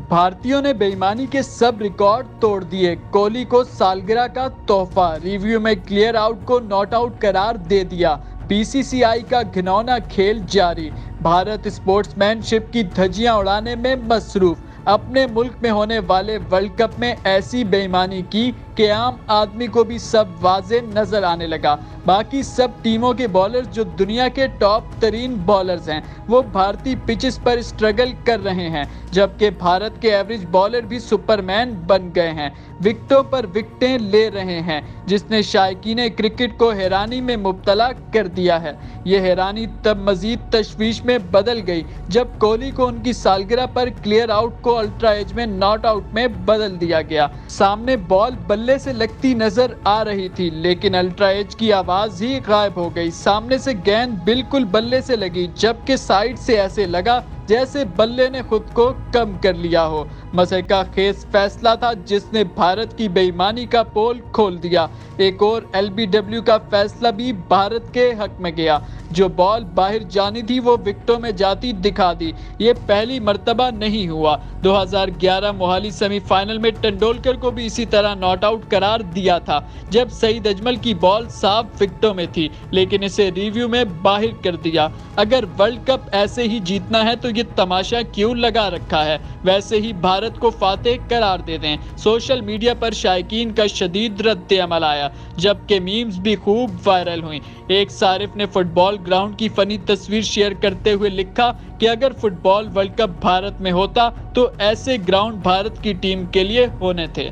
भारतीयों ने बेईमानी के सब रिकॉर्ड तोड़ दिए, कोहली को सालगिरह का तोहफा, रिव्यू में क्लियर आउट को नॉट आउट करार दे दिया, बीसीसीआई का घिनौना खेल जारी, भारत स्पोर्ट्समैनशिप की धज्जियां उड़ाने में मसरूफ, अपने मुल्क में होने वाले वर्ल्ड कप में ऐसी बेईमानी की कि आम आदमी को भी सब वाज़े नजर आने लगा। बाकी सब टीमों के बॉलर्स जो दुनिया के टॉप तरीन बॉलर्स हैं वो भारतीय पिचेस पर स्ट्रगल कर रहे हैं, जबकि भारत के एवरेज बॉलर भी सुपरमैन बन गए हैं, विकेटों पर विकेटें ले रहे हैं, जिसने शायकीन क्रिकेट को हैरानी में मुब्तला कर दिया है। ये हैरानी तब मजीद तशवीश में बदल गई जब कोहली को उनकी सालगिरह पर क्लियर आउट को अल्ट्रा एज में नॉट आउट में बदल दिया गया। सामने बॉल बल्ले से लगती नजर आ रही थी, लेकिन अल्ट्रा एज की आवाज ही गायब हो गई। सामने से गेंद बिल्कुल बल्ले से लगी, जबकि साइड से ऐसे लगा जैसे बल्ले ने खुद को कम कर लिया हो। मसका खेज फैसला था जिसने भारत की बेईमानी का पोल खोल दिया। एक और एलबीडब्ल्यू का फैसला भी भारत के हक में गया, जो बॉल बाहर जानी थी वो विकेटों में जाती दिखा दी। ये पहली मर्तबा नहीं हुआ। 2011 मोहाली सेमीफाइनल में तेंदुलकर को भी इसी तरह नॉट आउट करार दिया था, जब सईद अजमल की बॉल साफ विकेटों में थी, लेकिन इसे रिव्यू में बाहर कर दिया। अगर वर्ल्ड कप ऐसे ही जीतना है तो ये तमाशा क्यों लगा रखा है, वैसे ही भारत को फातेह करार दे दें। सोशल मीडिया पर शायकीन का शदीद रद्द अमल आया, जबकि मीम्स भी खूब वायरल हुई। एक सारिफ ने फुटबॉल ग्राउंड की फनी तस्वीर शेयर करते हुए लिखा कि अगर फुटबॉल वर्ल्ड कप भारत में होता तो ऐसे ग्राउंड भारत की टीम के लिए होने थे।